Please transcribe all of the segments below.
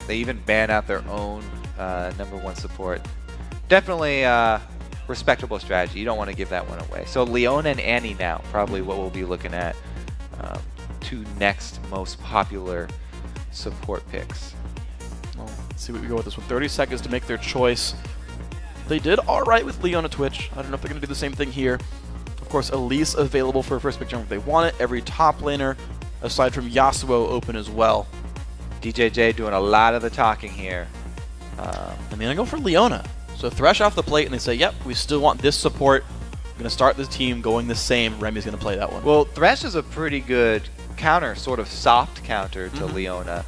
They even ban out their own #1 support. Definitely respectable strategy. You don't want to give that one away. So Leona and Annie now, probably what we'll be looking at. 2 next most popular support picks. Well, let's see what we go with this one. 30 seconds to make their choice. They did all right with Leona Twitch. I don't know if they're going to do the same thing here. Of course, Elise available for a first pick jump if they want it. Every top laner, aside from Yasuo, open as well. DJJ doing a lot of the talking here. And they're going to go for Leona. So Thresh off the plate, and they say, yep, we still want this support. We're going to start this team going the same. Remy's going to play that one. Well, Thresh is a pretty good counter, sort of soft counter to Leona,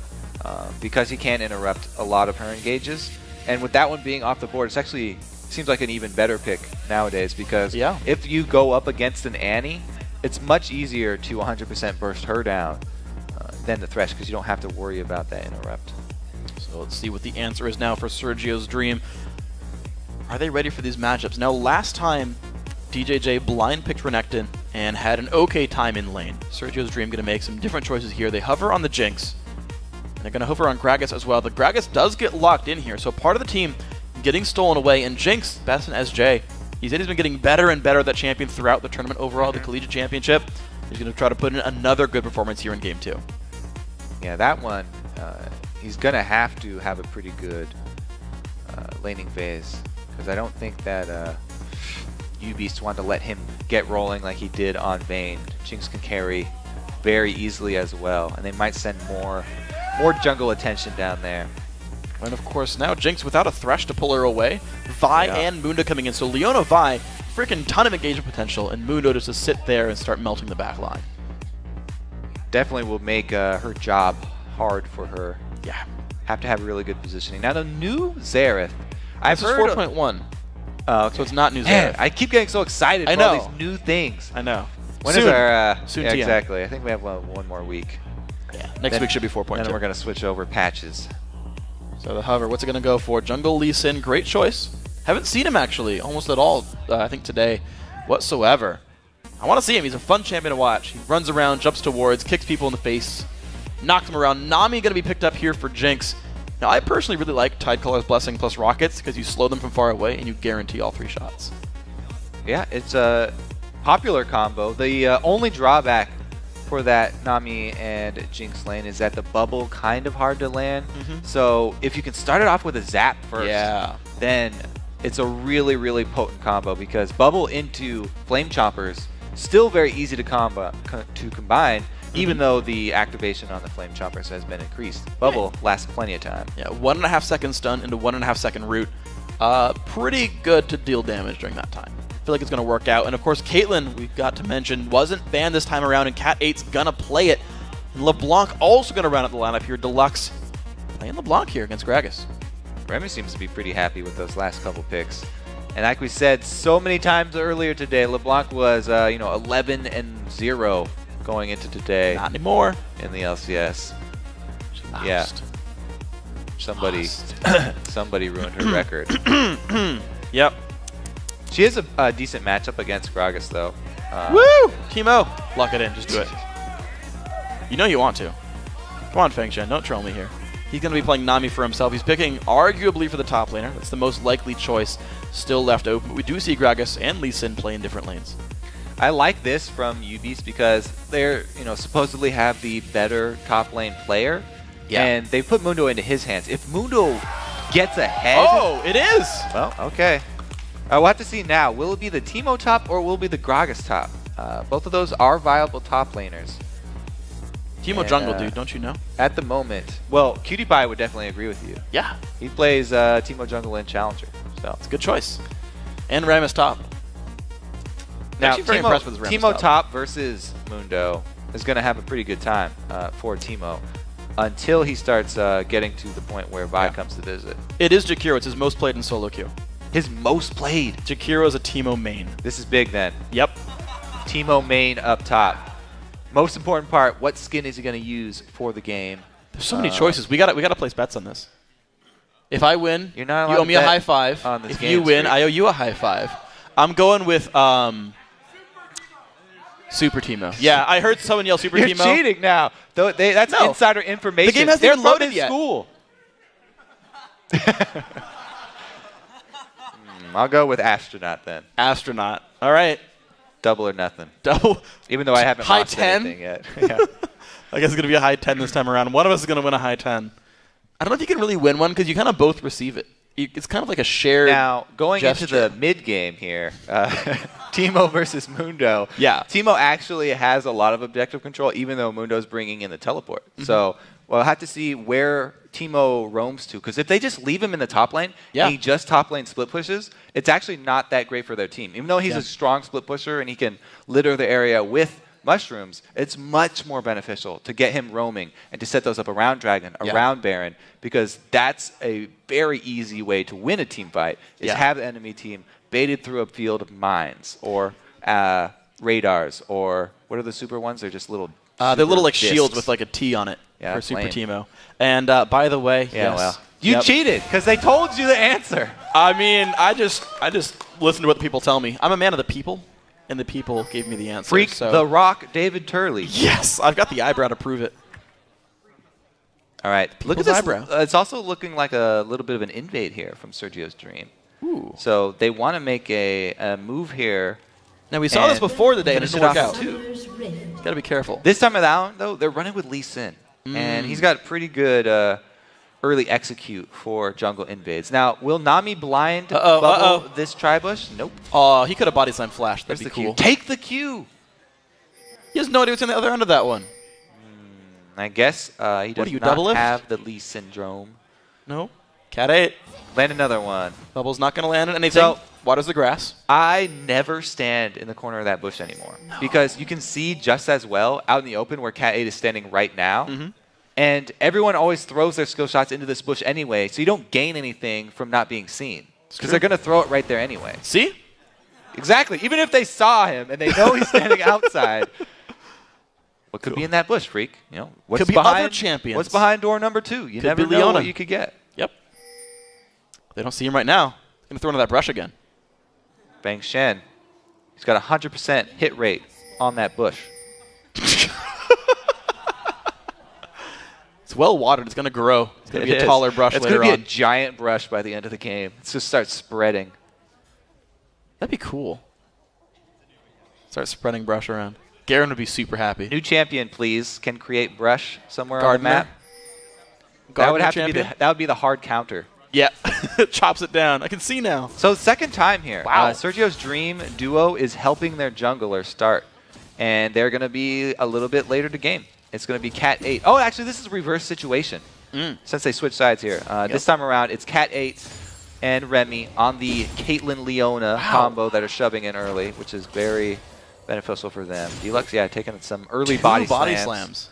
because he can interrupt a lot of her engages. And with that one being off the board, it's actually seems like an even better pick nowadays, because if you go up against an Annie, it's much easier to 100% burst her down than the Thresh, because you don't have to worry about that interrupt. So let's see what the answer is now for Sergio's Dream. Are they ready for these matchups? Now, last time, DJJ blind picked Renekton and had an okay time in lane. Sergio's Dream going to make some different choices here. They hover on the Jinx, and they're going to hover on Gragas as well. The Gragas does get locked in here, so part of the team getting stolen away, and Jinx, best in SJ. He said he's been getting better and better at that champion throughout the tournament overall, the Collegiate Championship. He's going to try to put in another good performance here in Game 2. Yeah, that one, he's going to have a pretty good laning phase, because I don't think that UBEAST wanted to let him get rolling like he did on Vayne. Jinx can carry very easily as well, and they might send more jungle attention down there. And of course now Jinx without a Thresh to pull her away. Vi and Mundo coming in, so Leona Vi, freaking ton of engagement potential, and Mundo just to sit there and start melting the back line. Definitely will make her job hard for her. Yeah. Have to have really good positioning. Now the new Xerath. This is 4.1. Okay. So it's not new Xerath. Man, I keep getting so excited for all these new things. I know. When is our... Soon yeah, exactly. I think we have one more week. Yeah. Next week should be 4.2. Then we're going to switch over patches. So the hover, what's it going to go for? Jungle Lee Sin, great choice. Haven't seen him actually, almost at all, I think today, whatsoever. I want to see him. He's a fun champion to watch. He runs around, jumps towards, kicks people in the face, knocks them around. Nami going to be picked up here for Jinx. Now, I personally really like Tidecolor's Blessing plus Rockets, because you slow them from far away and you guarantee all 3 shots. Yeah, it's a popular combo. The only drawback for that Nami and Jinx lane is that the bubble kind of hard to land. So if you can start it off with a zap first, then it's a really, really potent combo, because bubble into Flame Choppers still very easy to combine, even though the activation on the Flame Choppers has been increased. Bubble lasts plenty of time. Yeah, 1.5 second stun into 1.5 second root. Pretty good to deal damage during that time. I feel like it's going to work out. And of course, Caitlyn, we've got to mention, wasn't banned this time around, and Cat 8's going to play it. And LeBlanc also going to round out the lineup here. Deluxe playing LeBlanc here against Gragas. Remy seems to be pretty happy with those last couple picks. And like we said so many times earlier today, LeBlanc was 11-0 going into today. Not anymore. In the LCS. Yeah. Somebody ruined her record. Yep. She has a decent matchup against Gragas, though. Woo! Teemo! Lock it in. Just do it. You know you want to. Come on, Feng Shen. Don't troll me here. He's going to be playing Nami for himself. He's picking arguably for the top laner. That's the most likely choice still left open. But we do see Gragas and Lee Sin play in different lanes. I like this from UBEAST because they're, supposedly have the better top lane player. Yeah. And they put Mundo into his hands. If Mundo gets ahead... Oh, it is! Well, okay. We'll have to see now. Will it be the Teemo top or will it be the Gragas top? Both of those are viable top laners. Teemo jungle, dude, don't you know? At the moment. Well, Cutie Pie would definitely agree with you. Yeah. He plays Teemo jungle and Challenger. So it's a good choice. And Rammus top. Now, very impressed with his Teemo top versus Mundo is going to have a pretty good time for Teemo until he starts getting to the point where Vi comes to visit. It is Jakiro. It's his most played in solo queue. His most played. Jakiro is a Teemo main. This is big then. Yep. Teemo main up top. Most important part, what skin is he going to use for the game? There's so many choices. We got to place bets on this. If I win, you owe me a high five. If you win, I owe you a high five. I'm going with Super Teemo. Yeah, I heard someone yell Super Teemo. You're cheating now. That's insider information. The game hasn't even loaded yet. School. I'll go with astronaut then. Astronaut. All right. Double or nothing. Double. Even though I haven't high lost 10 anything yet. Yeah. I guess it's going to be a high 10 this time around. One of us is going to win a high 10. I don't know if you can really win one because you kind of both receive it. It's kind of like a shared Now, going gesture. into the mid-game here, Teemo versus Mundo. Yeah. Teemo actually has a lot of objective control, even though Mundo's bringing in the teleport. So we'll have to see where Teemo roams to. Because if they just leave him in the top lane, and he just top lane split pushes, it's actually not that great for their team. Even though he's a strong split pusher and he can litter the area with mushrooms, it's much more beneficial to get him roaming and to set those up around Dragon, around Baron, because that's a very easy way to win a team fight, is have the enemy team baited through a field of mines or radars, or what are the super ones? They're just little they're little like discs. Shields with like a T on it for Super lame. Teemo. And by the way, well, you cheated because they told you the answer. I mean, I just listen to what the people tell me. I'm a man of the people. And the people gave me the answer. Freak so. the Rock, David Turley. Yes, I've got the eyebrow to prove it. All right, look at this eyebrow. It's also looking like a little bit of an invade here from Sergio's Dream. Ooh. So they want to make a move here. Now we saw this before the day, and it didn't work out. Too. Got to be careful. This time around, though, they're running with Lee Sin, and he's got pretty good early execute for jungle invades. Now, will Nami blind bubble this tri-bush? Nope. Oh, he could have body slam flash. That'd be Q. cool. Take the Q. He has no idea what's on the other end of that one. I guess he does not have the Lee syndrome. No. Cat 8. Land another one. Bubble's not going to land on anything. So, waters the grass. I never stand in the corner of that bush anymore. No. Because you can see just as well out in the open where Cat 8 is standing right now. And everyone always throws their skill shots into this bush anyway, so you don't gain anything from not being seen. Because they're going to throw it right there anyway. See? Exactly. Even if they saw him and they know he's standing outside, what could be in that bush, Freak? You know, what's could be behind, other champions. What's behind door number 2? You never know what you could get. Yep. They don't see him right now. Going to throw into that brush again. Bang Shen. He's got a 100% hit rate on that bush. It's well watered. It's going to grow. It's going to be a taller brush later on. It's going to be a giant brush by the end of the game. It's just start spreading. That'd be cool. Start spreading brush around. Garen would be super happy. New champion, please. Can create brush somewhere on the map. That would have to be that would be the hard counter. Yeah. Chops it down. I can see now. So second time here. Wow. Sergio's Dream duo is helping their jungler start. And they're going to be a little bit later to game. It's going to be Cat 8. Oh, actually, this is a reverse situation since they switched sides here. This time around, it's Cat 8 and Remy on the Caitlyn Leona combo that are shoving in early, which is very beneficial for them. Deluxe, taking some early body slams.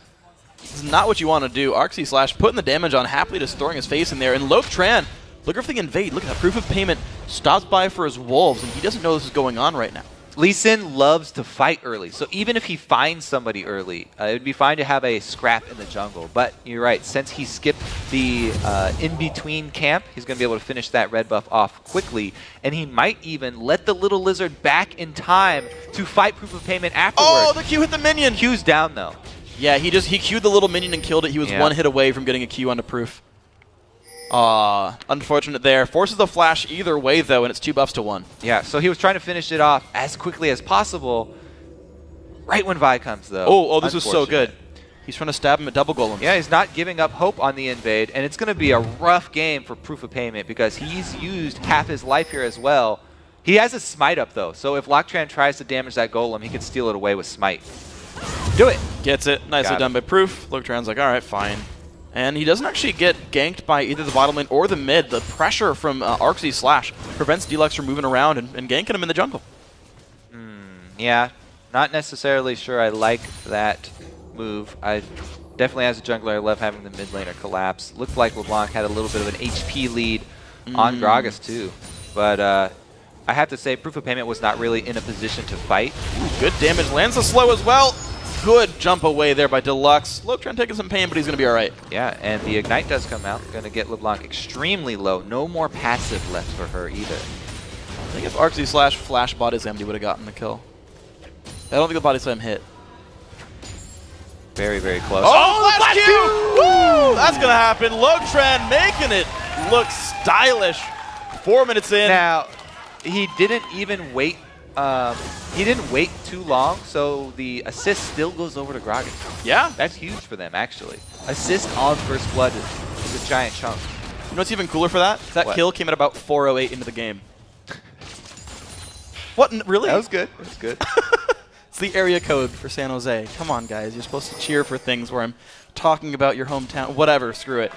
This is not what you want to do. Arxie Slash putting the damage on, happily just throwing his face in there. And Loketran, looking for the invade. Look at that. Proof of payment stops by for his wolves, and he doesn't know this is going on right now. Lee Sin loves to fight early, so even if he finds somebody early, it would be fine to have a scrap in the jungle. But you're right, since he skipped the in-between camp, he's going to be able to finish that red buff off quickly, and he might even let the little lizard back in time to fight Proof of Payment afterwards. Oh, the Q hit the minion! Q's down, though. Yeah, he Q'd the little minion and killed it. He was one hit away from getting a Q onto Proof. Unfortunate there. Forces the flash either way, though, and it's 2 buffs to 1. Yeah, so he was trying to finish it off as quickly as possible. Right when Vi comes, though. Oh, this was so good. He's trying to stab him at double golems. Yeah, he's not giving up hope on the invade, and it's going to be a rough game for Proof of Payment because he's used half his life here as well. He has a smite up, though, so if Loketran tries to damage that golem, he can steal it away with smite. Do it! Gets it. Nicely done by Proof. Loketran's like, all right, fine. And he doesn't actually get ganked by either the bottom lane or the mid. The pressure from Arxie Slash prevents Deluxe from moving around and ganking him in the jungle. Yeah, not necessarily sure I like that move. I definitely, as a jungler, I love having the mid laner collapse. Looked like LeBlanc had a little bit of an HP lead on Gragas, too. But I have to say, Proof of Payment was not really in a position to fight. Ooh, good damage. Lands the slow as well. Good jump away there by Deluxe. Loketran taking some pain, but he's going to be all right. Yeah, and the Ignite does come out. Going to get LeBlanc extremely low. No more passive left for her either. I think if Arxie Slash flash body slammed, he would have gotten the kill. I don't think the body slam hit. Very, very close. Oh, flash Q! Woo! That's going to happen. Loketran making it looks stylish. 4 minutes in. Now, he didn't even wait. He didn't wait too long, so the assist still goes over to Gragas. Yeah. That's huge for them, actually. Assist on First Blood is a giant chunk. You know what's even cooler for that? That kill came at about 4:08 into the game. What? Really? That was good. That was good. It's the area code for San Jose. Come on, guys. You're supposed to cheer for things where I'm talking about your hometown. Whatever. Screw it.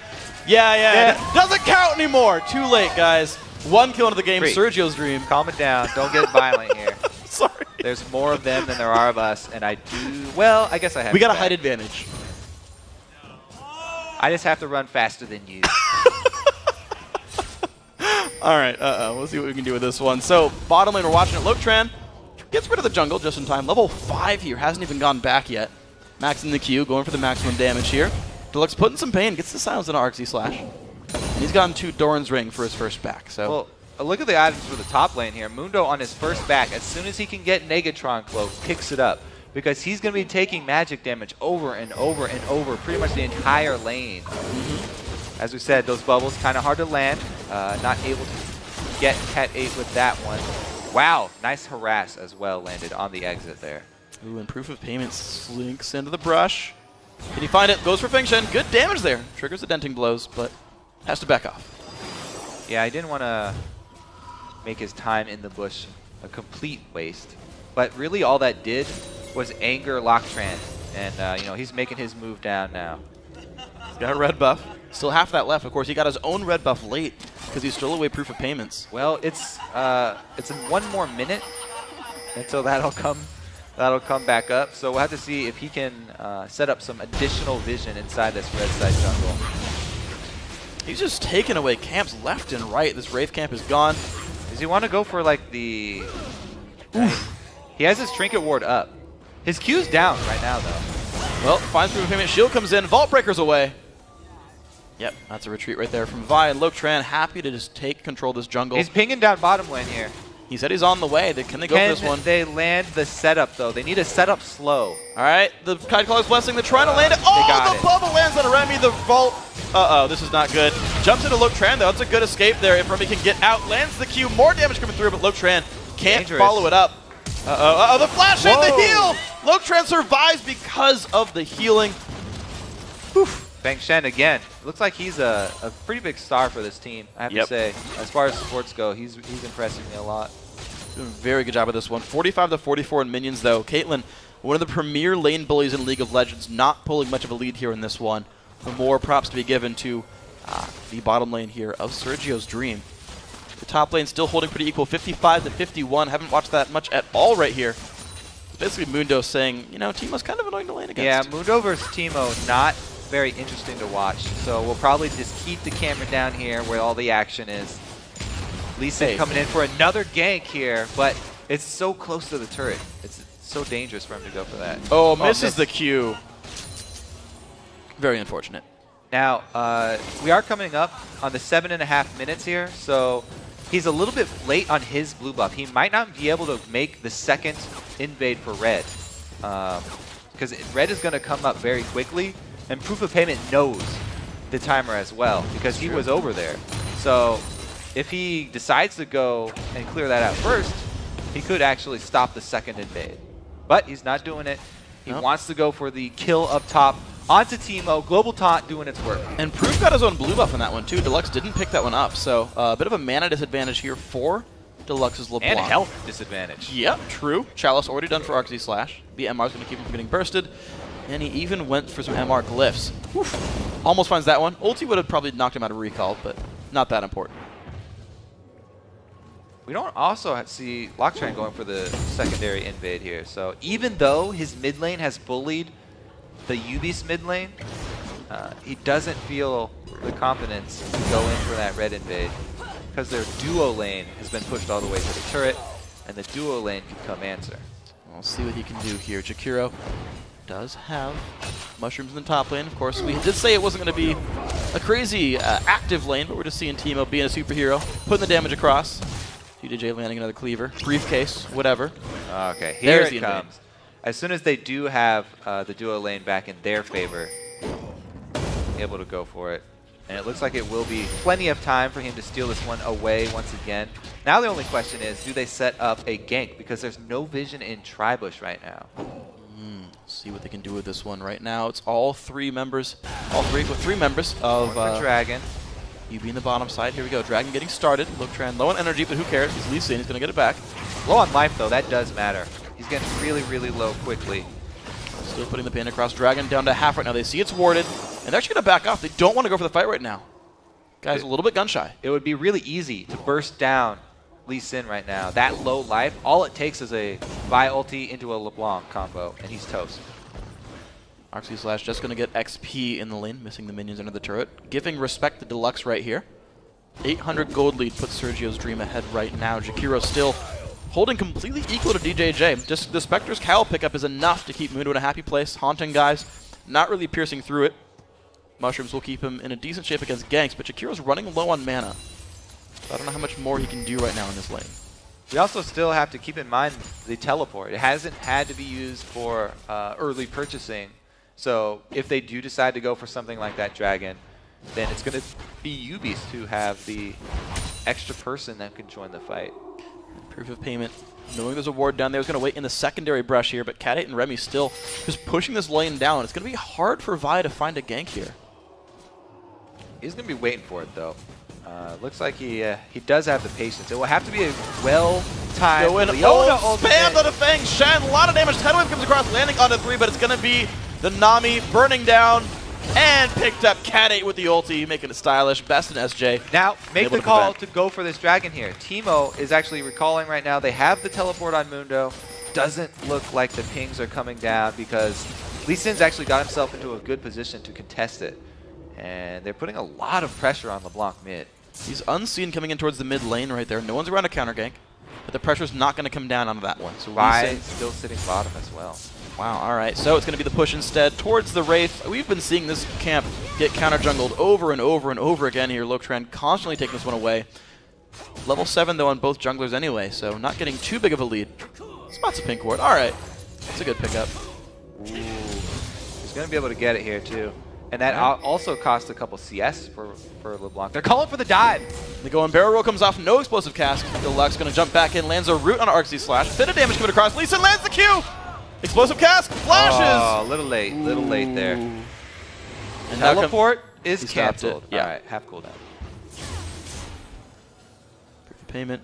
Yeah. Doesn't count anymore. Too late, guys. 1 kill into the game. Sergio's dream. Calm it down. Don't get violent here. Sorry. There's more of them than there are of us, and I do. Well, I guess I have. We got a height advantage. I just have to run faster than you. All right, we'll see what we can do with this one. So, bottom lane, we're watching it. Lotran gets rid of the jungle just in time. Level 5 here, hasn't even gone back yet. Max in the queue, going for the maximum damage here. Deluxe putting some pain, gets the silence into RC Slash. And he's gotten 2 Doran's Ring for his first back. So, well, look at the items for the top lane here. Mundo on his first back, as soon as he can get Negatron Cloak, picks it up. Because he's going to be taking magic damage over and over and over, pretty much the entire lane. As we said, those bubbles kind of hard to land. Not able to get Cat 8 with that one. Wow, nice harass as well landed on the exit there. Ooh, and Proof of Payment slinks into the brush. Can he find it? Goes for Fengshen. Good damage there. Triggers the denting blows, but has to back off. Yeah, I didn't want to make his time in the bush a complete waste. But really all that did was anger Locktran. And, you know, he's making his move down now. He's got a red buff. Still half that left. Of course, he got his own red buff late because he stole away Proof of Payments. Well, it's in 1 more minute until that'll come back up. So we'll have to see if he can set up some additional vision inside this red side jungle. He's just taking away camps left and right. This Wraith camp is gone. Does he want to go for like the... He has his Trinket Ward up. His Q's down right now, though. Well, finds Proof of Payment. Shield comes in. Vault Breaker's away. Yep, that's a retreat right there from Vi. And Lotran happy to just take control of this jungle. He's pinging down bottom lane here. He said he's on the way. Can they go for this one? They land the setup, though? They need a setup slow. All right, the Tidecrawler's Blessing. They're trying to land it. Oh, the bubble lands on Remy. The Vault. Uh-oh, this is not good. Jumps into Lotran, though. It's a good escape there. If Remy can get out, lands the Q. More damage coming through, but Lotran can't follow it up. Uh-oh, the flash and the heal! Lotran survives because of the healing. Fengshen again. Looks like he's a pretty big star for this team, I have to say. As far as supports go, he's impressing me a lot. Doing a very good job with this one. 45 to 44 in minions, though. Caitlyn, one of the premier lane bullies in League of Legends, not pulling much of a lead here in this one. But more props to be given to the bottom lane here of Sergio's dream. The top lane still holding pretty equal, 55 to 51. Haven't watched that much at all right here. It's basically Mundo saying, you know, Teemo's kind of annoying to lane against. Yeah, Mundo versus Teemo, not very interesting to watch. So we'll probably just keep the camera down here where all the action is. Lee Sin coming in for another gank here, but it's so close to the turret. It's so dangerous for him to go for that. Oh, misses the Q. Very unfortunate. Now, we are coming up on the 7.5 minutes here, so he's a little bit late on his blue buff. He might not be able to make the second invade for red, because red is going to come up very quickly, and Proof of Payment knows the timer as well, because he was over there. So if he decides to go and clear that out first, he could actually stop the second invade. But he's not doing it. He wants to go for the kill up top. Onto Teemo, Global Taunt doing its work. And Proof got his own blue buff on that one, too. Deluxe didn't pick that one up, so a bit of a mana disadvantage here for Deluxe's LeBlanc. And health disadvantage. Yep, true. Chalice already done for RC Slash. The MR is going to keep him from getting bursted. And he even went for some MR glyphs. Oof. Almost finds that one. Ulti would have probably knocked him out of recall, but not that important. We don't also see Locktran going for the secondary invade here. So even though his mid lane has bullied the UBEAST mid lane, he doesn't feel the confidence to go in for that red invade because their duo lane has been pushed all the way to the turret, and the duo lane can come answer. We'll see what he can do here. Jakiro does have mushrooms in the top lane. Of course, we did say it wasn't going to be a crazy active lane, but we're just seeing Teemo being a superhero, putting the damage across. DJJ landing another cleaver, briefcase, whatever. Okay, here it comes. As soon as they do have the duo lane back in their favor, able to go for it. And it looks like it will be plenty of time for him to steal this one away once again. Now the only question is, do they set up a gank? Because there's no vision in Tribush right now. See what they can do with this one right now. It's all three members of Dragon. UB in the bottom side. Here we go. Dragon getting started. Look-Tran low on energy, but who cares? He's Lee Sin. He's going to get it back. Low on life, though. That does matter. He's getting really, really low quickly. Still putting the pain across. Dragon down to half right now. They see it's warded, and they're actually going to back off. They don't want to go for the fight right now. Guy's a little bit gun-shy. It would be really easy to burst down Lee Sin right now. That low life, all it takes is a Vi ulti into a LeBlanc combo, and he's toast. Arxie Slash just going to get XP in the lane, missing the minions under the turret. Giving respect to Deluxe right here. 800 gold lead puts Sergio's Dream ahead right now. Jakiro still holding completely equal to DJJ. Just the Spectre's Cowl pickup is enough to keep Mundo in a happy place. Haunting guys, not really piercing through it. Mushrooms will keep him in a decent shape against ganks, but Jakiro's running low on mana. So I don't know how much more he can do right now in this lane. We also still have to keep in mind the teleport. It hasn't had to be used for early purchasing. So if they do decide to go for something like that Dragon, then it's going to be UBEAST who have the extra person that can join the fight. Proof of payment. Knowing there's a ward down there, is going to wait in the secondary brush here, but Cat8 and Remy still just pushing this lane down. It's going to be hard for Vi to find a gank here. He's going to be waiting for it, though. Looks like he does have the patience. It will have to be a well-timed Leona ultimate. Spam the Fang Shen. A lot of damage. Tidal comes across, landing onto 3, but it's going to be the Nami burning down and picked up Cat8 with the ulti, making it stylish. Best in SJ. Now, make the call to go for this Dragon here. Teemo is actually recalling right now. They have the teleport on Mundo. Doesn't look like the pings are coming down because Lee Sin's actually got himself into a good position to contest it. And they're putting a lot of pressure on LeBlanc mid. He's unseen coming in towards the mid lane right there. No one's around a counter gank, but the pressure's not going to come down on that one. So Vi still sitting bottom as well. Wow, all right. So it's going to be the push instead towards the Wraith. We've been seeing this camp get counter jungled over and over and over again here. Look-Tran constantly taking this one away. Level 7, though, on both junglers anyway, so not getting too big of a lead. Spots a pink ward. All right. It's a good pickup. Ooh. He's going to be able to get it here, too. And that also cost a couple CS for LeBlanc. They're calling for the dive. The going barrel roll comes off. No explosive cask. Deluxe going to jump back in. Lands a root on Arxie Slash. Bit of damage coming across. Lee Sin lands the Q. Explosive cask. Flashes. Oh, a little late. Little late there. And teleport is canceled. Yeah. All right, half cooldown. Payment.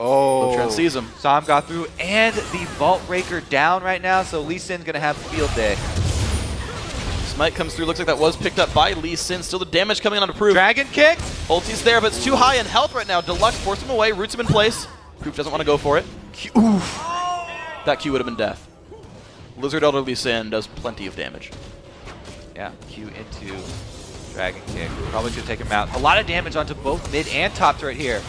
Oh. Look-Tran sees him. Sam got through. And the Vault Breaker down right now, so Lee Sin's going to have a field day. Smite comes through. Looks like that was picked up by Lee Sin. Still the damage coming on to Proof. Dragon kick. Ulti's there, but it's too high in health right now. Deluxe forced him away, roots him in place. Proof doesn't want to go for it. Oof. That Q would have been death. Lizard Elder Lee Sin does plenty of damage. Yeah, Q into Dragon kick. Probably should take him out. A lot of damage onto both mid and top turret here.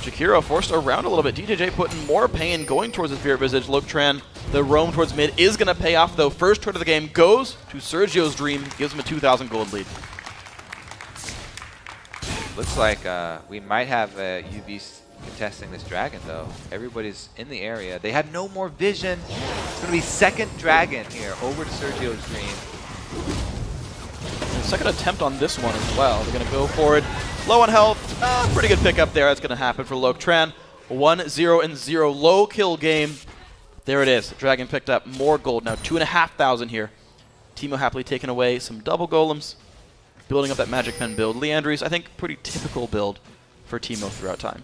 Jakiro forced around a little bit. DJJ putting more pain going towards his Fear Visage. Look-Tran, the roam towards mid is going to pay off, though. First turret of the game goes to Sergio's Dream. Gives him a 2,000 gold lead. Looks like we might have UBEAST contesting this Dragon, though. Everybody's in the area. They have no more vision. It's going to be second Dragon here over to Sergio's Dream. And second attempt on this one as well. They're going to go for it. Low on health. Pretty good pickup there. That's going to happen for Look-Tran. 1-0-0. Low kill game. There it is. Dragon picked up more gold. Now 2,500 here. Teemo happily taking away some double golems. Building up that Magic Pen build. Leandry's, I think, pretty typical build for Teemo throughout time.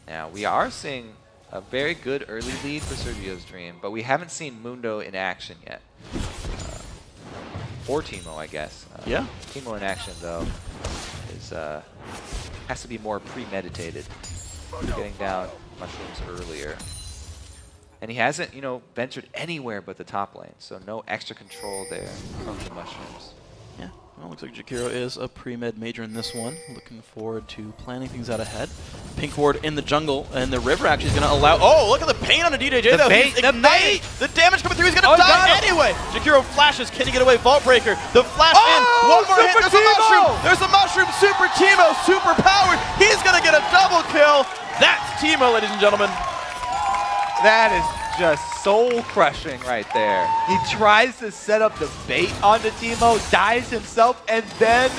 Now, we are seeing a very good early lead for Sergio's Dream, but we haven't seen Mundo in action yet. Or Teemo, I guess. Yeah. Teemo in action, though, is has to be more premeditated. Getting down mushrooms earlier. And he hasn't, you know, ventured anywhere but the top lane, so no extra control there from the mushrooms. Yeah, well, looks like Jakiro is a pre-med major in this one. Looking forward to planning things out ahead. Pink ward in the jungle, and the river actually is going to allow... Oh, look at the pain on the DJJ, though. Bait, the bait! The damage coming through, he's going to die anyway! Jakiro flashes, can he get away? Vault Breaker, the flash in, one more hit, there's a mushroom! There's a mushroom, Super Teemo, super powered! He's going to get a double kill! That's Teemo, ladies and gentlemen. That is just soul-crushing right there. He tries to set up the bait onto Teemo, dives himself, and then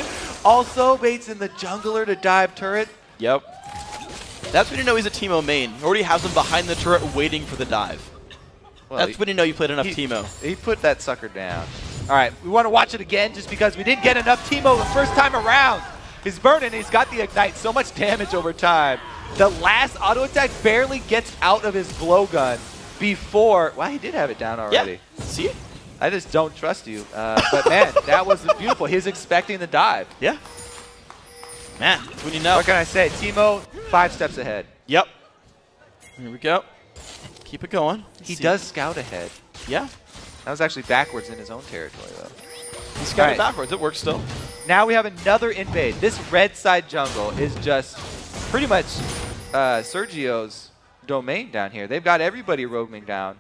also baits in the jungler to dive turret. Yep. That's when you know he's a Teemo main. He already has him behind the turret waiting for the dive. Well, that's when you know you played enough Teemo. He put that sucker down. All right, we want to watch it again just because we didn't get enough Teemo the first time around. He's burning, he's got the Ignite, so much damage over time. The last auto attack barely gets out of his blowgun before, well, he did have it down already. Yeah. See? I just don't trust you. But man, that was beautiful. He's expecting the dive. Yeah. Man, when you know. What can I say? Teemo, 5 steps ahead. Yep. Here we go. Keep it going. He does scout ahead. Yeah. That was actually backwards in his own territory, though. He scouted backwards. It works still. Now we have another invade. This red side jungle is just pretty much Sergio's domain down here. They've got everybody roaming down.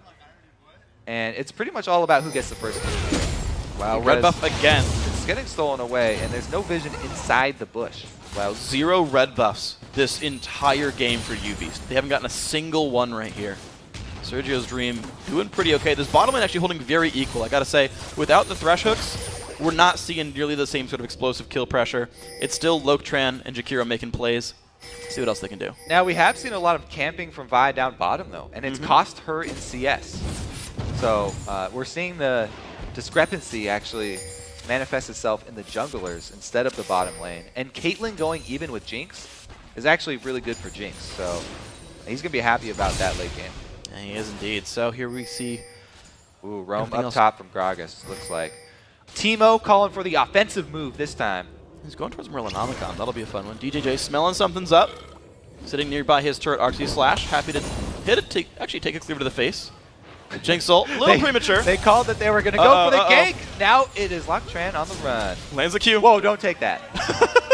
And it's pretty much all about who gets the first kill. Wow, red buff again. It's getting stolen away, and there's no vision inside the bush. Wow, 0 red buffs this entire game for UBEAST. They haven't gotten a single one right here. Sergio's Dream doing pretty okay. This bottom lane actually holding very equal. I gotta say, without the thresh hooks, we're not seeing nearly the same sort of explosive kill pressure. It's still Loketran and Jakiro making plays. See what else they can do. Now, we have seen a lot of camping from Vi down bottom, though, and it's cost her in CS. So we're seeing the discrepancy actually manifest itself in the junglers instead of the bottom lane. And Caitlyn going even with Jinx is actually really good for Jinx. So he's going to be happy about that late game. Yeah, he is indeed. So here we see Roam up top from Gragas, looks like. Teemo calling for the offensive move this time. He's going towards Merlinomicon. That'll be a fun one. DJJ smelling something's up. Sitting nearby his turret, Arxie Slash. Happy to hit it, actually take a cleaver to the face. Jinx ult, a little premature. They called that they were going to go for the gank. Now it is Loketran on the run. Lands the Q. Whoa, don't take that.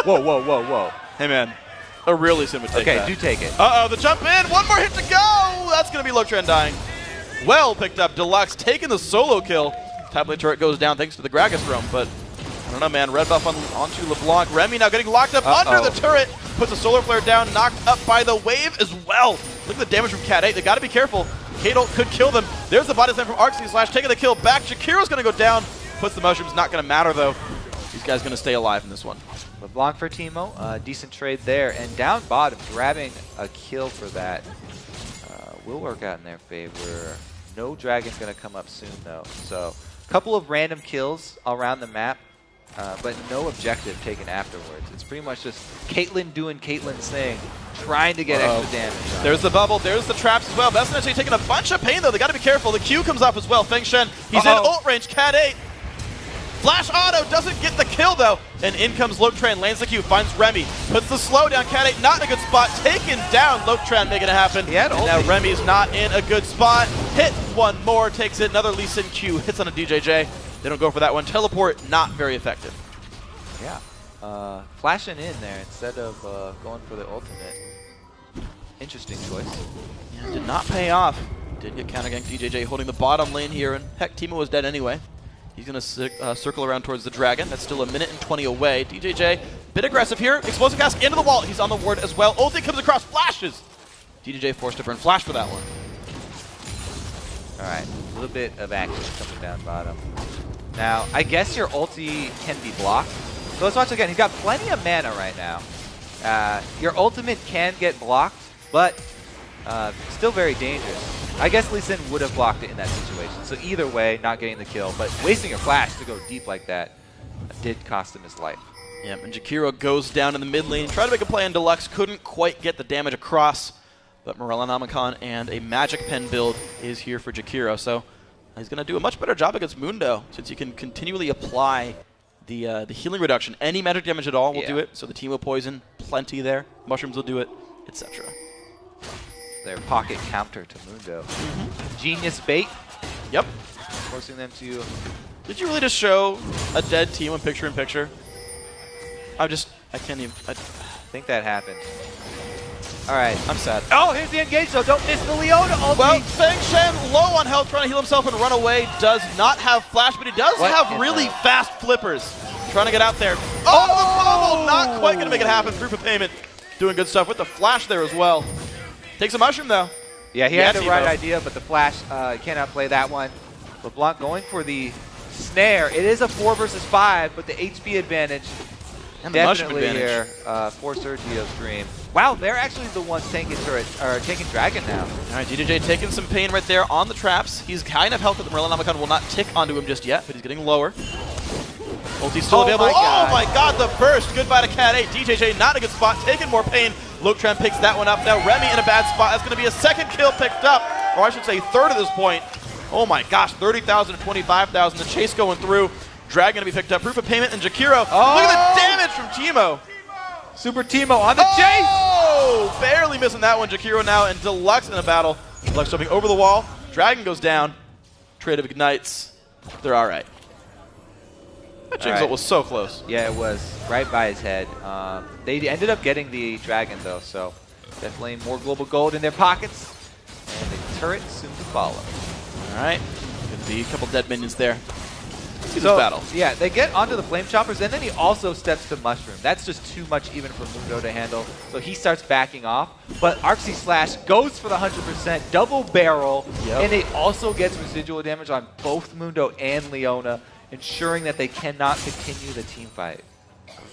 Whoa, whoa, whoa, whoa. Hey, man. A really sim would take that. Okay, do take it. Uh-oh, the jump in. One more hit to go. That's going to be Loketran dying. Well picked up. Deluxe taking the solo kill. Top lane turret goes down thanks to the Gragas roam, but I don't know, man. Red buff onto LeBlanc. Remy now getting locked up under the turret. Puts a solar flare down, knocked up by the wave as well. Look at the damage from Cat 8. They got to be careful. K-Dolt could kill them. There's the body slam from Arxie Slash, taking the kill back. Jakiro's going to go down. Puts the mushrooms. Not going to matter, though. These guys going to stay alive in this one. LeBlanc for Teemo. Decent trade there. And down bottom, grabbing a kill for that will work out in their favor. No dragon's going to come up soon, though. So a couple of random kills around the map, but no objective taken afterwards. It's pretty much just Caitlyn doing Caitlyn's thing, trying to get extra damage. There's the bubble. There's the traps as well. That's actually taking a bunch of pain, though. They got to be careful. The Q comes off as well. Feng Shen, he's in ult range. Cat 8. Flash auto doesn't get the kill, though. And in comes Loketran, lands the Q, finds Remy, puts the slow down. Cat 8 not in a good spot. Taken down. Loketran making it happen. And now Remy's not in a good spot. Hit one more, takes it. Another Lee Sin Q hits on a DJJ. They don't go for that one. Teleport, not very effective. Yeah. Flashing in there instead of going for the ultimate. Interesting choice. Yeah, did not pay off. Did get counter ganked. DJJ holding the bottom lane here, and heck, Teemo was dead anyway. He's going to circle around towards the dragon. That's still 1 minute and 20 away. DJJ, bit aggressive here. Explosive cast into the wall. He's on the ward as well. Ulti comes across, flashes. DJJ forced to burn flash for that one. All right, a little bit of action coming down bottom. Now, I guess your ulti can be blocked. So let's watch again. He's got plenty of mana right now. Your ultimate can get blocked, but still very dangerous. I guess Lee Sin would have blocked it in that situation. So either way, not getting the kill, but wasting a flash to go deep like that did cost him his life. Yeah, and Jakiro goes down in the mid lane. Tried to make a play on Deluxe, couldn't quite get the damage across. But Merlinomicon and a Magic Pen build is here for Jakiro. So he's going to do a much better job against Mundo, since he can continually apply the healing reduction. Any magic damage at all will do it. So the Teemo poison, plenty there. Mushrooms will do it, etc. Their pocket counter to Mundo. Genius bait. Yep. Forcing them to... Did you really just show a dead Teemo picture-in-picture? I can't even... I think that happened. All right. I'm sad. Oh, here's the engage, though. Don't miss the Leona ulti. Well, Feng Shen, low on health, trying to heal himself and run away. Does not have flash, but he does have really fast flippers. Trying to get out there. Oh, the bubble! Not quite going to make it happen. Proof of payment. Doing good stuff with the flash there as well. Takes a mushroom, though. Yeah, he had the right idea, but the flash cannot play that one. LeBlanc going for the snare. It is a 4 versus 5, but the HP advantage and the definitely here for Sergio's Dream. Wow, they're actually the ones taking taking Dragon now. All right, DJJ taking some pain right there on the traps. He's kind of healthy. The Morellonomicon will not tick onto him just yet, but he's getting lower. Ulti's still available. Oh my god, the burst. Goodbye to Cat 8. DJJ not a good spot, taking more pain. Lotran picks that one up. Now Remy in a bad spot. That's going to be a second kill picked up, or I should say third at this point. Oh my gosh, 30,000 to 25,000. The chase going through. Dragon going to be picked up. Proof of payment and Jakiro. Oh! Look at the damage from Teemo. Super Teemo on the chase! Oh! Barely missing that one. Jakiro now and Deluxe in a battle. Deluxe jumping over the wall. Dragon goes down. Trade of ignites. They're all right. That Jinx ult was so close. Yeah, it was. Right by his head. They ended up getting the Dragon, though, so definitely more global gold in their pockets. And the turret soon to follow. All right. Going to be a couple dead minions there. See this so, battle. Yeah, they get onto the Flame Choppers, and then he also steps to Mushroom. That's just too much even for Mundo to handle, so he starts backing off. But Arcsy Slash goes for the 100%, double barrel, and it also gets residual damage on both Mundo and Leona, ensuring that they cannot continue the team fight.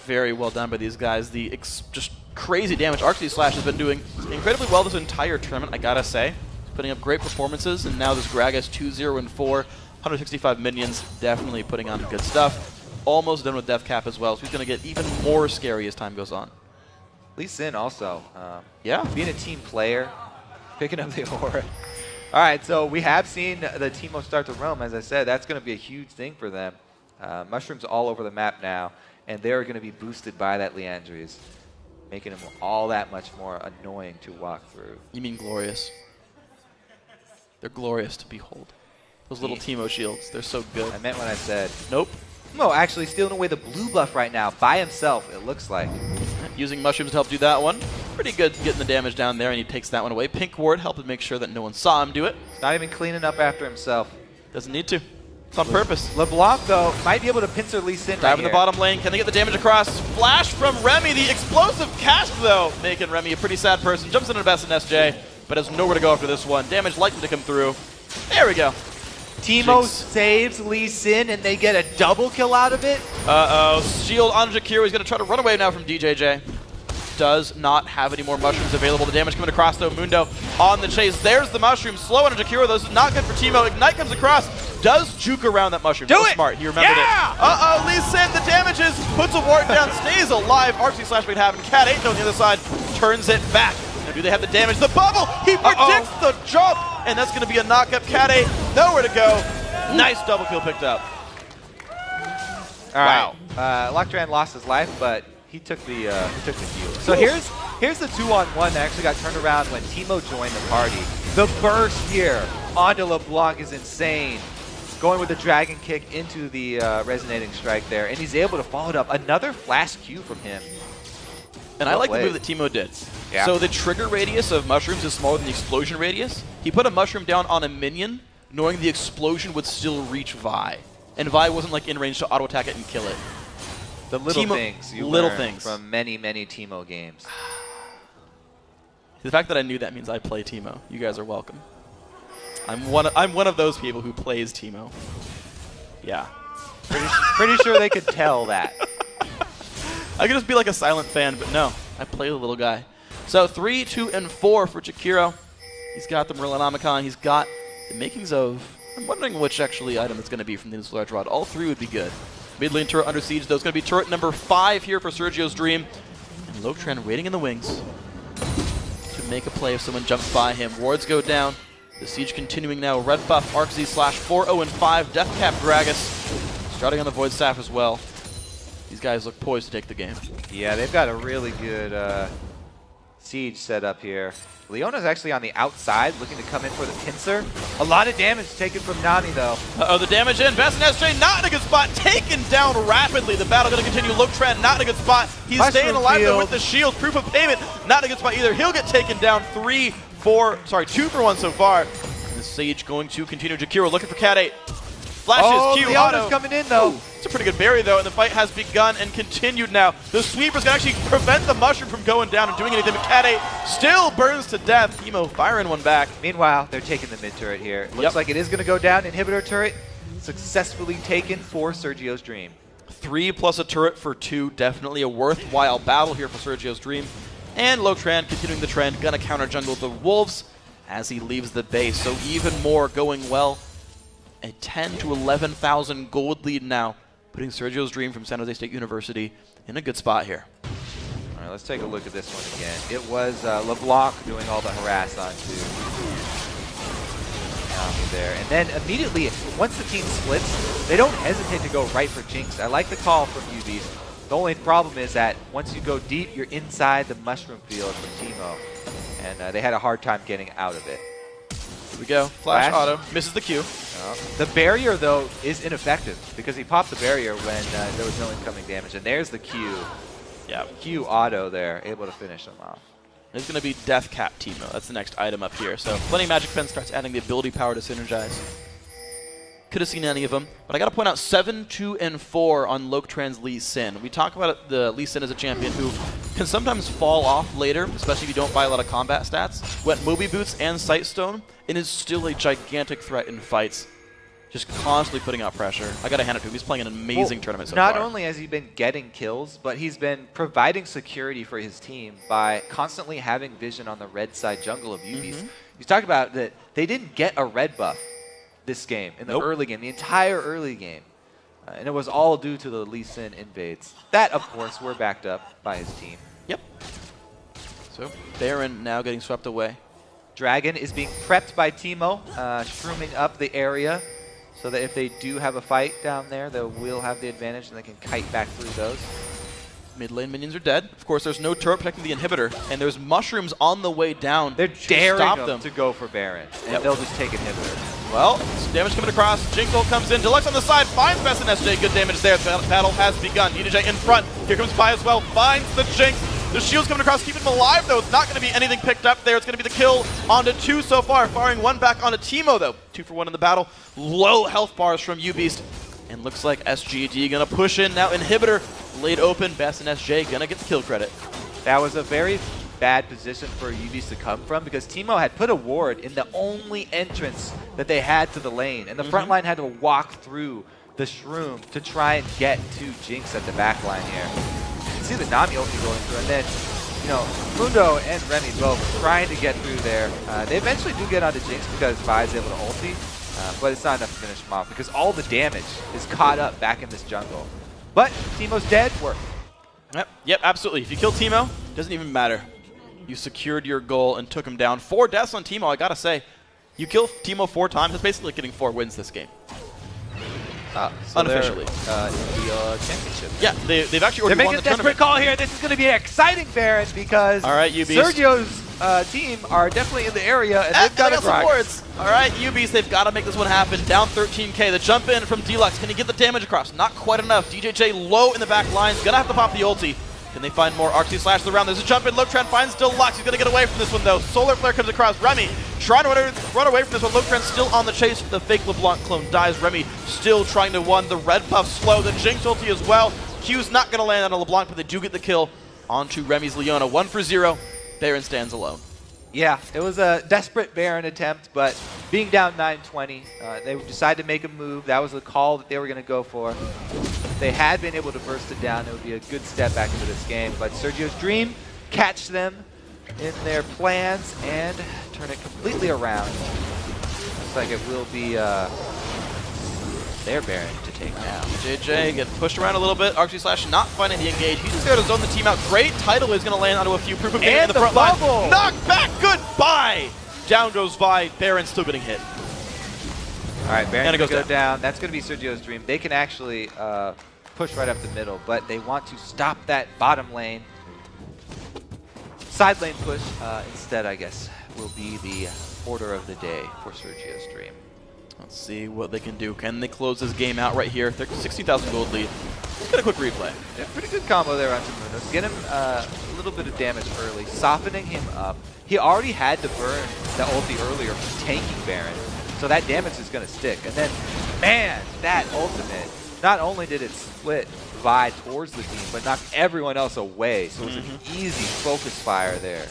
Very well done by these guys. The just crazy damage Arcsy Slash has been doing incredibly well this entire tournament, I gotta say. He's putting up great performances, and now this Gragas 2-0-4. 165 minions, definitely putting on good stuff. Almost done with Death Cap as well, so he's going to get even more scary as time goes on. Lee Sin also, yeah, being a team player, picking up the aura. All right, so we have seen the Teemo start to roam. As I said, that's going to be a huge thing for them. Mushrooms all over the map now, and they're going to be boosted by that Leandries, making them all that much more annoying to walk through. You mean glorious? They're glorious to behold. Those little Teemo shields, they're so good. I meant what I said. Nope. No, actually stealing away the blue buff right now by himself, it looks like. Using mushrooms to help do that one. Pretty good getting the damage down there, and he takes that one away. Pink Ward helped make sure that no one saw him do it. Not even cleaning up after himself. Doesn't need to. It's on purpose. LeBlanc, though, might be able to pincer Lee Sin Dive in the bottom lane. Can they get the damage across? Flash from Remy. The explosive cast, though, making Remy a pretty sad person. Jumps into the best in SJ, but has nowhere to go after this one. Damage likely to come through. There we go. Teemo saves Lee Sin, and they get a double kill out of it. Uh-oh. Shield on Jakiro. He's going to try to run away now from DJJ. Does not have any more mushrooms available. The damage coming across, though. Mundo on the chase. There's the mushroom. Slow on Jakiro. Those is not good for Teemo. Ignite comes across. Does juke around that mushroom. Do it! Smart. He remembered it. Uh-oh. Lee Sin, the damages. Puts a ward down. Stays alive. Arcsy Slash made happen. Cat 8 on the other side. Turns it back. Now, do they have the damage? The bubble! He predicts the jump! And that's going to be a knock-up. Cat 8. Nowhere to go. Nice double kill picked up. All right. Loctran lost his life, but he took the heal. So here's the 2-on-1 that actually got turned around when Teemo joined the party. The burst here onto LeBlanc is insane. Going with the dragon kick into the resonating strike there, and he's able to follow it up. Another flash Q from him. And I like the move that Teemo did. Yeah. So the trigger radius of mushrooms is smaller than the explosion radius. He put a mushroom down on a minion, knowing the explosion would still reach Vi. And Vi wasn't like in range to auto attack it and kill it. The little things you learn from many, many Teemo games. The fact that I knew that means I play Teemo. You guys are welcome. I'm one of those people who plays Teemo. Yeah. Pretty sure they could tell that. I could just be like a silent fan, but no. I play the little guy. So 3, 2, and 4 for Jakiro. He's got the Morellonomicon. He's got the makings of... I'm wondering which actually item it's going to be from the large rod. All 3 would be good. Mid lane turret under siege, though. It's going to be turret number 5 here for Sergio's Dream. And Lotran waiting in the wings to make a play if someone jumps by him. Wards go down. The siege continuing now. Red buff, Arcsy Slash, 4-0-5. Death Cap Gragas. Starting on the Void Staff as well. These guys look poised to take the game. Yeah, they've got a really good siege set up here. Leona's actually on the outside, looking to come in for the pincer. A lot of damage taken from Nani, though. Uh-oh, the damage in. Best in SJ not in a good spot. Taken down rapidly. The battle going to continue. Lotran not in a good spot. He's Mushroom staying alive, though, field. with the shield. Proof of payment not in a good spot either. He'll get taken down. 2 for 1 so far. And the Sage going to continue. Jakiro looking for Cat 8. Flashes, Q, Leona's auto. coming in, though. Ooh, it's a pretty good berry, though, and the fight has begun and continued now. The sweeper's going to actually prevent the mushroom from going down and doing anything, but Cat 8 still burns to death. Teemo firing one back. Meanwhile, they're taking the mid turret here. Looks like it is going to go down. Inhibitor turret successfully taken for Sergio's Dream. 3 plus a turret for 2, definitely a worthwhile battle here for Sergio's Dream. And Lotran continuing the trend, gonna counter jungle the Wolves as he leaves the base. So even more going well. A 10 to 11,000 gold lead now, putting Sergio's Dream from San Jose State University in a good spot here. All right, let's take a look at this one again. It was LeBlanc doing all the harass onto Nami there. And then immediately, once the team splits, they don't hesitate to go right for Jinx. I like the call from UBEAST. The only problem is that once you go deep, you're inside the mushroom field from Teemo. And they had a hard time getting out of it. Here we go. Flash auto. Misses the Q. The barrier, though, is ineffective because he popped the barrier when there was no incoming damage. And there's the Q. Yeah. Q auto there, able to finish him off. There's going to be Death Cap Teemo. That's the next item up here. So plenty of Magic Pen starts adding the ability power to synergize. Could have seen any of them, but I got to point out 7, 2, and 4 on Lotran's Lee Sin. We talk about the Lee Sin as a champion who can sometimes fall off later, especially if you don't buy a lot of combat stats. Went Moby Boots and Sightstone, and is still a gigantic threat in fights. Just constantly putting out pressure. I got to hand it to him. He's playing an amazing tournament so far. Not only has he been getting kills, but he's been providing security for his team by constantly having vision on the red side jungle of UBEAST. You talked about that they didn't get a red buff this game, in the early game, the entire early game. And it was all due to the Lee Sin invades. That, of course, were backed up by his team. Yep. So, Baron now getting swept away. Dragon is being prepped by Teemo, shrooming up the area so that if they do have a fight down there, they will have the advantage and they can kite back through those. Mid lane minions are dead. Of course, there's no turret protecting the inhibitor, and there's mushrooms on the way down. They're daring stop them to go for Baron, and they'll just take inhibitor. Well, some damage coming across. Jinx ult comes in. Deluxe on the side finds Best and SJ. Good damage there. The battle has begun. DJJ in front. Here comes Pi as well. Finds the Jinx. The shield's coming across. Keeping him alive, though. It's not going to be anything picked up there. It's going to be the kill onto 2 so far. Firing 1 back onto Teemo, though. 2 for 1 in the battle. Low health bars from UBEAST. And looks like SGD going to push in. Now inhibitor laid open. Best and SJ going to get the kill credit. That was a very bad position for UBEAST to come from because Teemo had put a ward in the only entrance that they had to the lane. And the front line had to walk through the shroom to try and get to Jinx at the back line here. You can see the Nami ulti going through, and then, you know, Mundo and Remy both trying to get through there. They eventually do get onto Jinx because Vi is able to ulti, but it's not enough to finish him off because all the damage is caught up back in this jungle. But Teemo's dead, worked. Yep, absolutely. If you kill Teemo, doesn't even matter. You secured your goal and took him down. 4 deaths on Teemo, I gotta say. You kill Teemo 4 times, it's basically getting 4 wins this game. So unofficially. In the championship. Yeah, they've actually already won the tournament. They're making a desperate call here. This is going to be an exciting Baron because Sergio's team are definitely in the area and they've got some wards. All right, UBEAST, they've got to make this one happen. Down 13k. The jump in from Deluxe. Can he get the damage across? Not quite enough. DJJ low in the back line. Gonna have to pop the ulti. Can they find more Arc 2 slashes around? There's a jump in. Lotran finds Deluxe. He's going to get away from this one, though. Solar Flare comes across. Remy trying to run away from this one. Lotran still on the chase. The fake LeBlanc clone dies. Remy still trying to win. The red buff slow. The Jinx ulti as well. Q's not going to land on a LeBlanc, but they do get the kill onto Remy's Leona. 1 for 0. Baron stands alone. Yeah, it was a desperate Baron attempt, but being down 9-20, they decided to make a move. That was the call that they were going to go for. If they had been able to burst it down, it would be a good step back into this game. But Sergio's Dream catch them in their plans and turn it completely around. Looks like it will be their Baron to take now. JJ gets pushed around a little bit. Arc 2 slash not finding the engage. He's just there to zone the team out. Great tidal is going to land onto a few proof of game in the front line. Knock back. Goodbye. Down goes Vi. Baron still getting hit. All right, Baron goes down. That's going to be Sergio's Dream. They can actually push right up the middle, but they want to stop that bottom lane. Side lane push instead, I guess, will be the order of the day for Sergio's Dream. Let's see what they can do. Can they close this game out right here? 60,000 gold lead. Let's get a quick replay. Yeah, pretty good combo there on Mundo. Get him a little bit of damage early, softening him up. He already had to burn the ulti earlier for tanking Baron. So that damage is going to stick. And then, man, that ultimate, not only did it split Vi towards the team, but knocked everyone else away. So it was an easy focus fire there.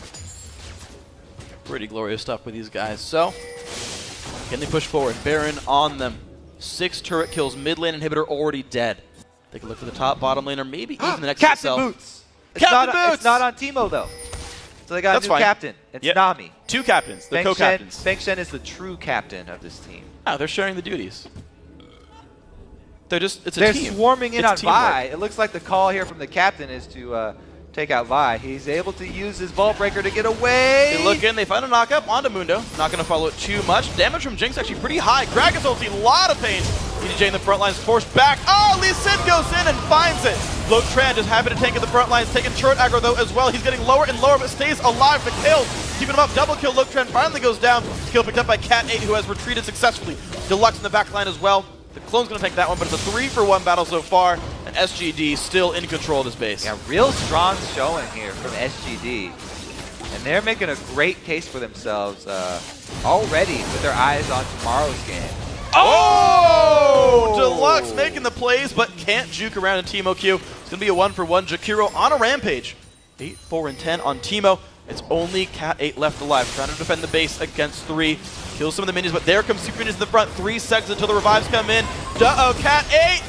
Pretty glorious stuff with these guys. So, can they push forward? Baron on them. 6 turret kills, mid lane inhibitor already dead. Take a look for the top, bottom lane, or maybe even the next Captain itself. Boots! It's Boots! not on Teemo, though. So they got That's a new fine. captain. It's Nami. 2 captains. They're co-captains. Feng Shen is the true captain of this team. Oh, they're sharing the duties. They're just, it's a They're team. swarming in on teamwork. Vi. It looks like the call here from the captain is to take out Vi. He's able to use his Vault Breaker to get away. They look in, they find a knock-up onto Mundo. Not going to follow it too much. Damage from Jinx actually pretty high. Gragas ulti, a lot of pain. DJJ in the front lines forced back. Oh, Lee Sin goes in and finds it. Lotran just happy to tank at the front lines, taking turret aggro though as well. He's getting lower and lower, but stays alive. The kill, keeping him up. Double kill. Lotran finally goes down. Kill picked up by Cat8, who has retreated successfully. Deluxe in the back line as well. The clone's going to take that one, but it's a 3-for-1 battle so far. And SGD still in control of this base. Yeah, real strong showing here from SGD. And they're making a great case for themselves already with their eyes on tomorrow's game. Oh! Deluxe making the plays, but can't juke around in Teemo Q. It's going to be a 1-for-1. Jakiro on a rampage. 8, 4, and 10 on Teemo. It's only Cat8 left alive, trying to defend the base against 3. Kills some of the minions, but there comes Super Minions in the front. 3 seconds until the revives come in. Uh-oh, Cat8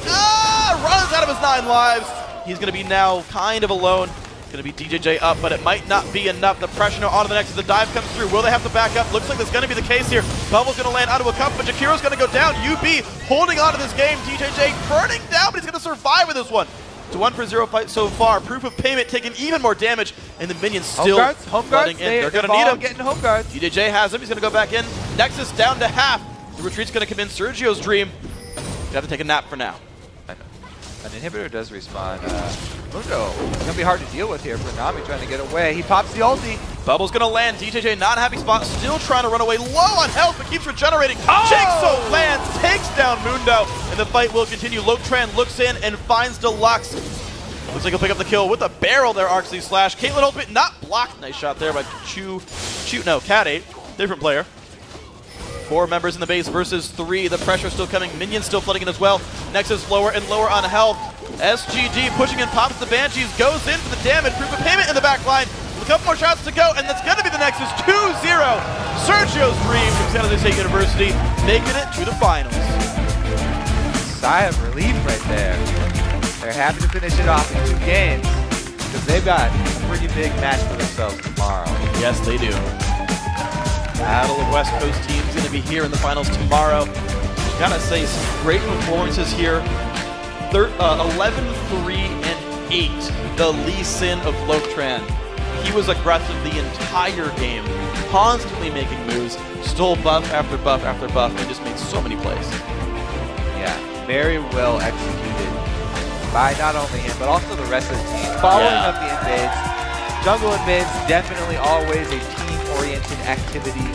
runs out of his 9 lives. He's going to be now kind of alone. Going to be DJJ up, but it might not be enough. The pressure now onto the next as the dive comes through. Will they have to back up? Looks like that's going to be the case here. Bubble's going to land onto a cup, but Jakiro's going to go down. UB holding on to this game. DJJ burning down, but he's going to survive with this one. It's a 1-for-0 fight so far. Proof of payment taking even more damage, and the minions still home flooding guards. in. They're going to need him. Getting home guards. DJJ has him. He's going to go back in. Nexus down to half. The retreat's going to come in. Sergio's dream. You have to take a nap for now. I know. An inhibitor does respawn. Mundo. It's going to be hard to deal with here for Nami trying to get away. He pops the ulti. Bubble's going to land. DJJ not a happy spot. Still trying to run away. Low on health, but keeps regenerating. Jigsaw lands. Takes down Mundo. And the fight will continue. Lotran looks in and finds Deluxe. Looks like he'll pick up the kill with a barrel there, Arxley Slash. Caitlyn ultimate not blocked. Nice shot there by Cat8. Different player. 4 members in the base versus 3. The pressure still coming. Minions still flooding in as well. Nexus lower and lower on health. SGD pushing in, pops the Banshees, goes in for the damage. Proof of payment in the back line. A couple more shots to go, and that's going to be the Nexus 2-0. Sergio's dream from San Jose State University making it to the finals. Sigh of relief right there. They're happy to finish it off in 2 games because they've got a pretty big match for themselves tomorrow. Yes, they do. Battle of West Coast teams going to be here in the finals tomorrow. Gotta say, some great performances here. 11-3 and 8. The Lee Sin of Lotran. He was aggressive the entire game, constantly making moves, stole buff after buff after buff, and just made so many plays. Yeah, very well executed by not only him, but also the rest of the team. Following up the invades. Jungle invades, definitely always a team-oriented activity.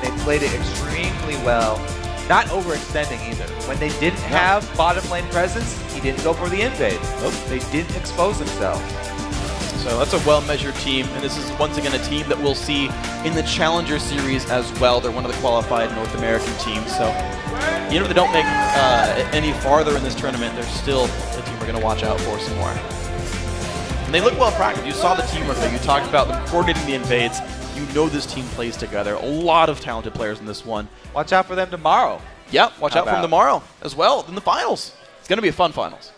They played it extremely well. Not overextending either. When they didn't have bottom lane presence, he didn't go for the invade. Nope. They didn't expose themselves. So that's a well-measured team, and this is once again a team that we'll see in the Challenger Series as well. They're one of the qualified North American teams, so even if they don't make any farther in this tournament, they're still the team we're going to watch out for some more. And they look well practiced. You saw the teamwork that you talked about, them coordinating the invades. You know this team plays together. A lot of talented players in this one. Watch out for them tomorrow. Yep, watch out for them tomorrow as well in the finals. It's going to be a fun finals.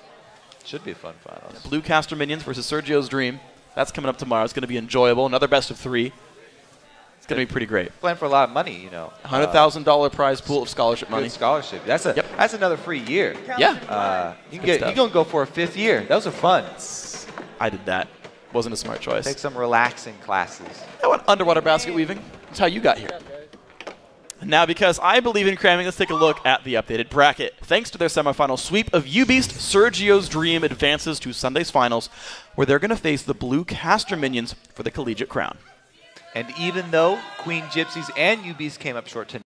Should be a fun finals. Blue Caster Minions versus Sergio's Dream. That's coming up tomorrow. It's going to be enjoyable. Another best of 3. It's going to be pretty great. Playing for a lot of money, you know. $100,000 prize pool of scholarship money. Good scholarship. That's another free year. Yeah. You're going to go for a 5th year. Those are fun. I did that. Wasn't a smart choice. Take some relaxing classes. I went underwater basket weaving. That's how you got here. Now, because I believe in cramming, let's take a look at the updated bracket. Thanks to their semifinal sweep of UBEAST, Sergio's Dream advances to Sunday's finals, where they're going to face the Blue Caster Minions for the collegiate crown. And even though Queen Gypsies and UBEAST came up short tonight,